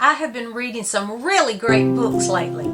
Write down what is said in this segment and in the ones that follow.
I have been reading some really great books lately.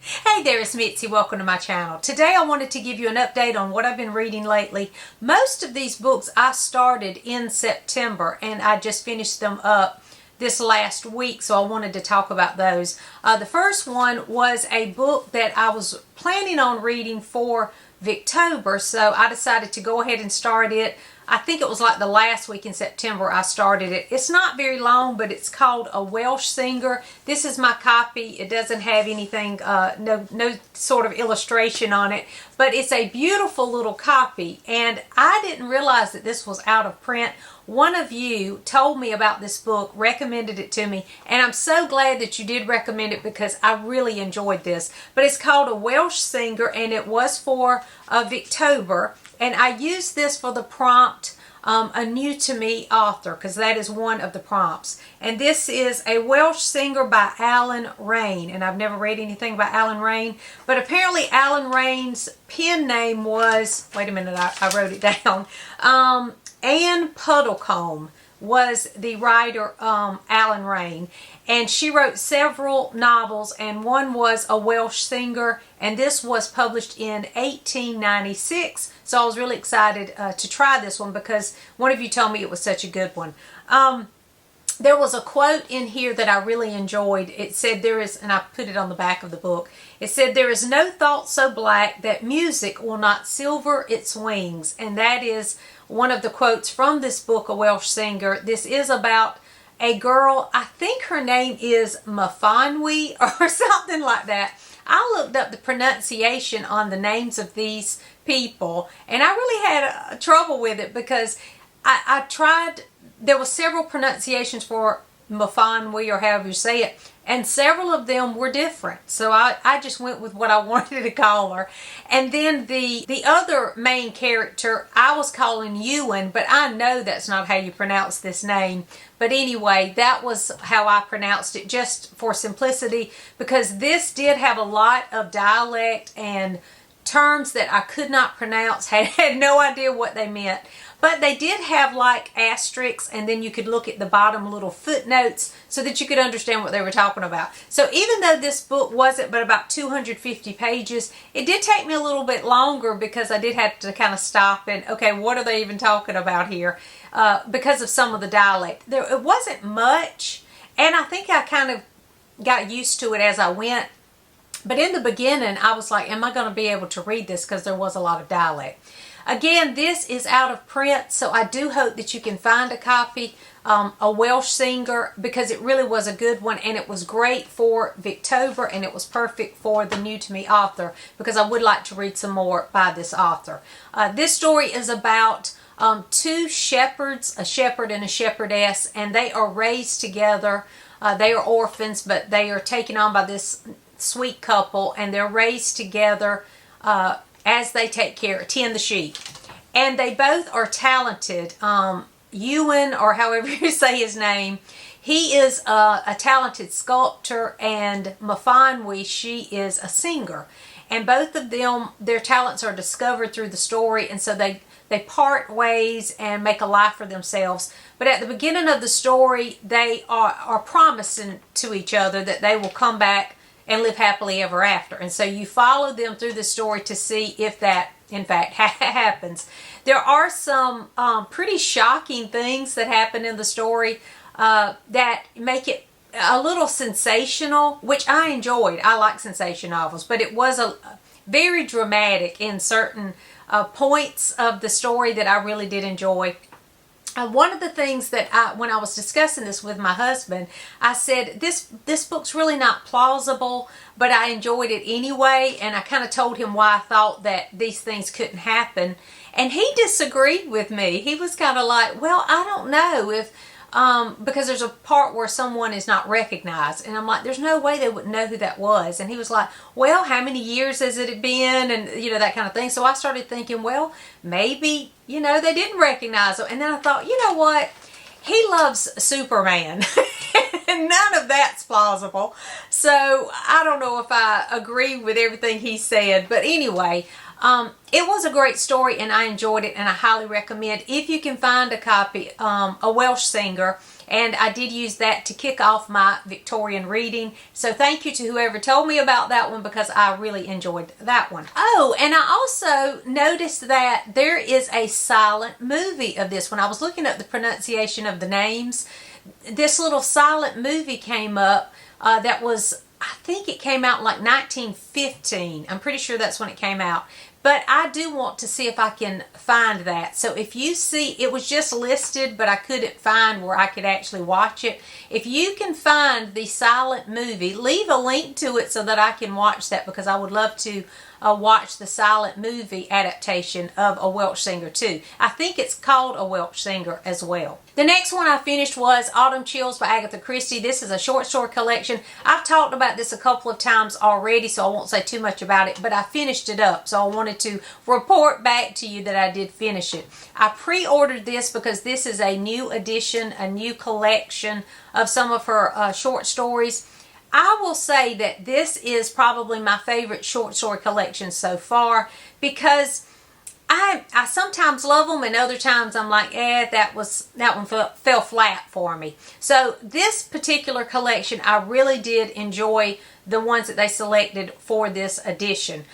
Hey there, it's Mitzi. Welcome to my channel. Today I wanted to give you an update on what I've been reading lately. Most of these books I started in September and I just finished them up this last week, so I wanted to talk about those. The first one was a book that I was planning on reading for Victober, so I decided to go ahead and start it. I think it was like the last week in September I started it. It's not very long, but it's called A Welsh Singer. This is my copy. It doesn't have anything, no sort of illustration on it, but it's a beautiful little copy, and I didn't realize that this was out of print. One of you told me about this book, recommended it to me, and I'm so glad that you did recommend it because I really enjoyed this. But it's called A Welsh Singer, and it was for Victober, and I used this for the prompt, a new to me author, because that is one of the prompts. And this is A Welsh Singer by Alan Rain, and I've never read anything by Alan Rain, but apparently Alan Rain's pen name was, wait a minute, I wrote it down, Anne Puddlecombe was the writer, Alan Rain, and she wrote several novels, and one was A Welsh Singer, and this was published in 1896, so I was really excited to try this one because one of you told me it was such a good one. There was a quote in here that I really enjoyed. It said there is, and I put it on the back of the book, it said, "There is no thought so black that music will not silver its wings." And that is one of the quotes from this book, A Welsh Singer. This is about a girl, I think her name is Mafanwi or something like that. I looked up the pronunciation on the names of these people, and I really had trouble with it because I tried. There were several pronunciations for Mafanwi, or however you say it, and several of them were different. So I just went with what I wanted to call her. And then the other main character, I was calling Ewan, but I know that's not how you pronounce this name. But anyway, that was how I pronounced it, just for simplicity, because this did have a lot of dialect and terms that I could not pronounce, had no idea what they meant. But they did have like asterisks, and then you could look at the bottom little footnotes so that you could understand what they were talking about. So even though this book wasn't but about 250 pages, it did take me a little bit longer because I did have to kind of stop and, okay, what are they even talking about here? Because of some of the dialect. It wasn't much, and I think I kind of got used to it as I went. But in the beginning, I was like, am I going to be able to read this? Because there was a lot of dialect. Again, this is out of print, so I do hope that you can find a copy, A Welsh Singer, because it really was a good one, and it was great for Victober, and it was perfect for the new to me author, because I would like to read some more by this author. This story is about two shepherds, a shepherd and a shepherdess, and they are raised together. They are orphans, but they are taken on by this sweet couple, and they're raised together as they tend the sheep. And they both are talented. Ewan, or however you say his name, he is a talented sculptor, and Mafanwi, she is a singer. And both of them, their talents are discovered through the story, and so they part ways and make a life for themselves. But at the beginning of the story, they are promising to each other that they will come back and live happily ever after. And so you follow them through the story to see if that, in fact, happens. There are some pretty shocking things that happen in the story that make it a little sensational, which I enjoyed. I like sensation novels, but it was very dramatic in certain points of the story that I really did enjoy. One of the things that when I was discussing this with my husband, I said, this book's really not plausible, but I enjoyed it anyway, and I kind of told him why I thought that these things couldn't happen, and he disagreed with me. He was kind of like, well, I don't know if, because there's a part where someone is not recognized, and I'm like, there's no way they would know who that was. And he was like, well, how many years has it been, and that kind of thing. So I started thinking, well, maybe they didn't recognize him. And then I thought, you know what, he loves Superman. None of that's plausible. So I don't know if I agree with everything he said. But anyway, it was a great story and I enjoyed it and I highly recommend if you can find a copy, A Welsh Singer. And I did use that to kick off my Victorian reading. So thank you to whoever told me about that one because I really enjoyed that one. Oh, and I also noticed that there is a silent movie of this. When I was looking up the pronunciation of the names, this little silent movie came up that was, I think it came out like 1915. I'm pretty sure that's when it came out. But I do want to see if I can find that. So if you see, it was just listed, but I couldn't find where I could actually watch it. If you can find the silent movie, leave a link to it so that I can watch that because I would love to watch the silent movie adaptation of A Welsh Singer too. I think it's called A Welsh Singer as well. The next one I finished was Autumn Chills by Agatha Christie. This is a short story collection. I've talked about this a couple of times already, so I won't say too much about it, but I finished it up, so I wanted to report back to you that I did finish it. I pre-ordered this because this is a new edition, a new collection of some of her short stories. I will say that this is probably my favorite short story collection so far because I sometimes love them and other times I'm like, that one fell flat for me. So this particular collection, I really did enjoy the ones that they selected for this edition.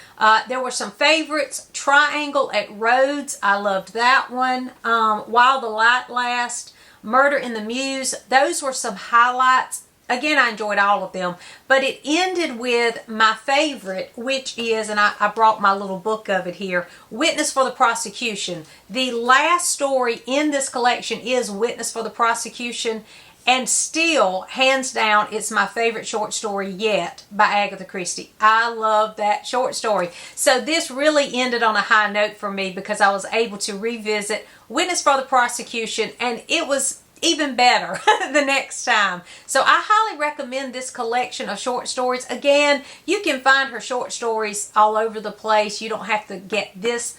There were some favorites. Triangle at Rhodes, I loved that one. While the Light Lasts, Murder in the Mews, those were some highlights. Again, I enjoyed all of them, but it ended with my favorite, which is, and I brought my little book of it here, Witness for the Prosecution. The last story in this collection is Witness for the Prosecution, and still, hands down, it's my favorite short story yet by Agatha Christie. I love that short story. So this really ended on a high note for me because I was able to revisit Witness for the Prosecution, and it was even better the next time. So I highly recommend this collection of short stories. Again, you can find her short stories all over the place. You don't have to get this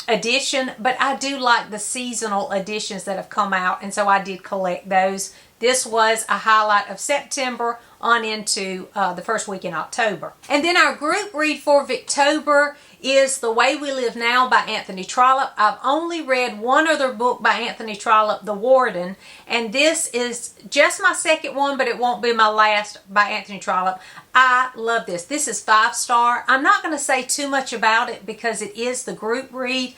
edition, but I do like the seasonal editions that have come out, and so I did collect those. This was a highlight of September on into the first week in October. And then our group read for Victober is The Way We Live Now by Anthony Trollope. I've only read one other book by Anthony Trollope, The Warden, and this is just my second one, but it won't be my last by Anthony Trollope. I love this. This is 5-star. I'm not going to say too much about it because it is the group read.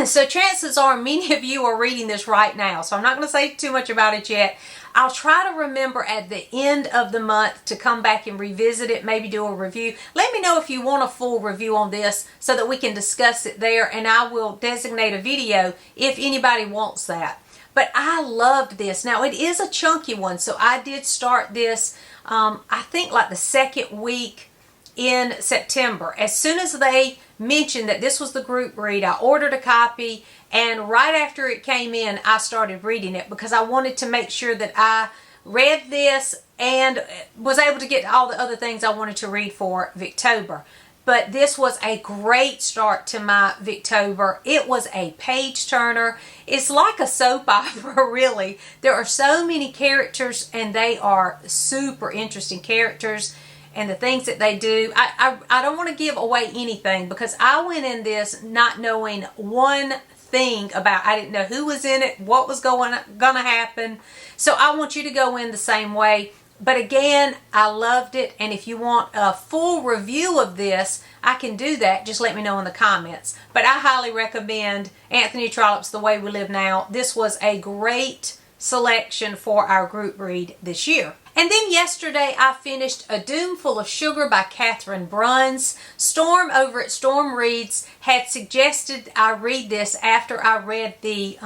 So chances are many of you are reading this right now, so I'm not going to say too much about it yet. I'll try to remember at the end of the month to come back and revisit it, maybe do a review. Let me know if you want a full review on this so that we can discuss it there, and I will designate a video if anybody wants that. But I loved this. Now, it is a chunky one, so I did start this, I think like the second week in September. As soon as they mentioned that this was the group read, I ordered a copy, and right after it came in, I started reading it because I wanted to make sure that I read this and was able to get all the other things I wanted to read for Victober. But this was a great start to my Victober. It was a page turner. It's like a soap opera, really. There are so many characters, and they are super interesting characters. And the things that they do. I don't want to give away anything because I went in this not knowing one thing about, I didn't know who was in it, what was gonna happen. So I want you to go in the same way. But again, I loved it, and if you want a full review of this, I can do that. Just let me know in the comments. But I highly recommend Anthony Trollope's The Way We Live Now. This was a great selection for our group read this year. And then yesterday I finished A Doom Full of Sugar by Catherine Bruns. Storm over at Storm Reads had suggested I read this after I read the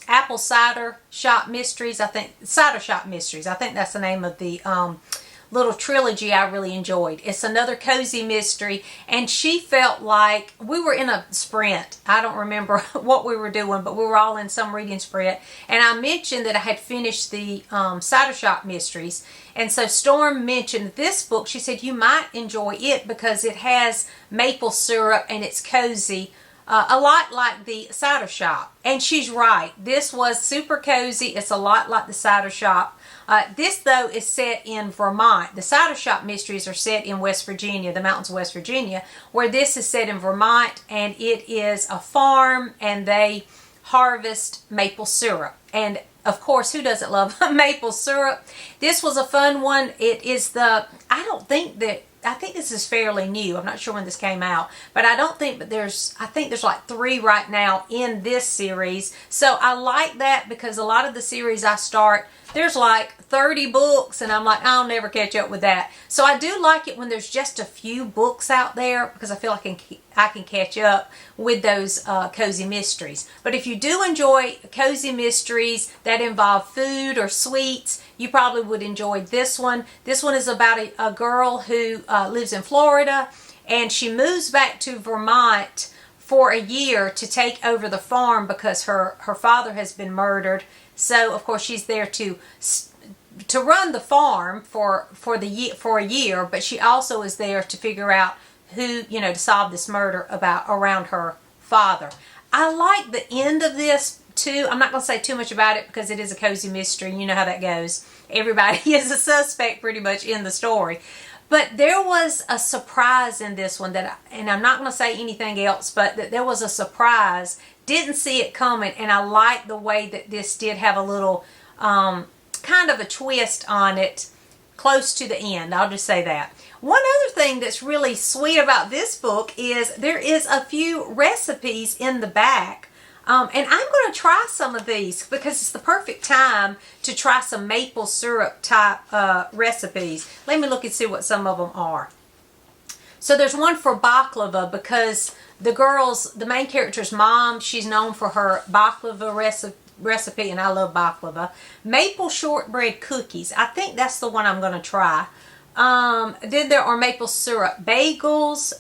Apple Cider Shop Mysteries. I think Cider Shop Mysteries. I think that's the name of the little trilogy I really enjoyed. It's another cozy mystery, and she felt like we were in a sprint. I don't remember what we were doing, but we were all in some reading sprint, and I mentioned that I had finished the Cider Shop Mysteries, and so Storm mentioned this book. She said you might enjoy it because it has maple syrup and it's cozy, a lot like the Cider Shop. And she's right. This was super cozy. It's a lot like the Cider Shop. This, though, is set in Vermont. The Cider Shop Mysteries are set in West Virginia, the mountains of West Virginia, where this is set in Vermont, and it is a farm, and they harvest maple syrup. And, of course, who doesn't love maple syrup? This was a fun one. It is I think this is fairly new. I'm not sure when this came out, but I think there's like 3 right now in this series. So I like that because a lot of the series I start, there's like 30 books, and I'm like, I'll never catch up with that. So I do like it when there's just a few books out there because I feel like I can catch up with those cozy mysteries. But if you do enjoy cozy mysteries that involve food or sweets, you probably would enjoy this one. This one is about a girl who lives in Florida, and she moves back to Vermont for a year to take over the farm because her father has been murdered. So, of course, she's there to run the farm for a year, but she also is there to figure out who, to solve this murder around her father. I like the end of this too. I'm not going to say too much about it because it is a cozy mystery. You know how that goes. Everybody is a suspect pretty much in the story. But there was a surprise in this one and I'm not going to say anything else, but that there was a surprise. Didn't see it coming, and I like the way that this did have a little kind of a twist on it close to the end. I'll just say that. One other thing that's really sweet about this book is there is a few recipes in the back. And I'm going to try some of these because it's the perfect time to try some maple syrup type recipes. Let me look and see what some of them are. So there's one for baklava because the main character's mom, she's known for her baklava recipe, and I love baklava. Maple shortbread cookies. I think that's the one I'm going to try. Then there are maple syrup bagels,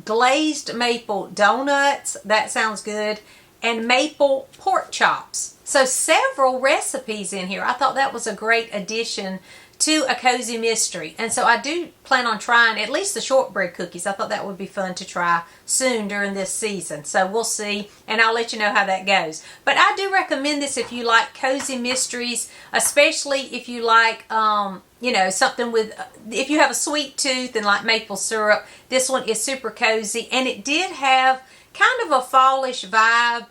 glazed maple donuts. That sounds good. And maple pork chops. So several recipes in here. I thought that was a great addition to a cozy mystery. And so I do plan on trying at least the shortbread cookies. I thought that would be fun to try soon during this season. So we'll see, and I'll let you know how that goes. But I do recommend this if you like cozy mysteries, especially if you like, something if you have a sweet tooth and like maple syrup. This one is super cozy, and it did have kind of a fallish vibe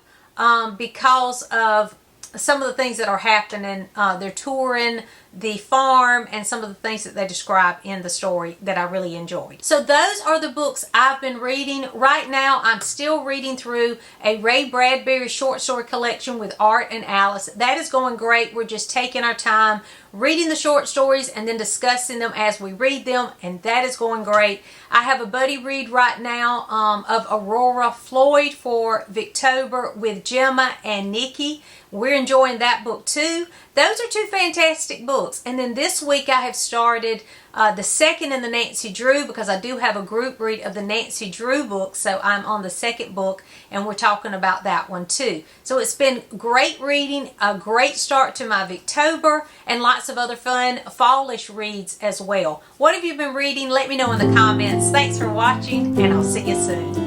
because of some of the things that are happening. They're touring the farm and some of the things that they describe in the story that I really enjoyed. So those are the books I've been reading. Right now I'm still reading through a Ray Bradbury short story collection with Art and Alice. That is going great. We're just taking our time reading the short stories and then discussing them as we read them, and that is going great. I have a buddy read right now of Aurora Floyd for Victober with Gemma and Nikki. We're enjoying that book too. Those are 2 fantastic books. And then this week I have started the second in the Nancy Drew, because I do have a group read of the Nancy Drew book. So I'm on the second book, and we're talking about that one too. So it's been great reading, a great start to my Victober, and lots of other fun fallish reads as well. What have you been reading? Let me know in the comments. Thanks for watching, and I'll see you soon.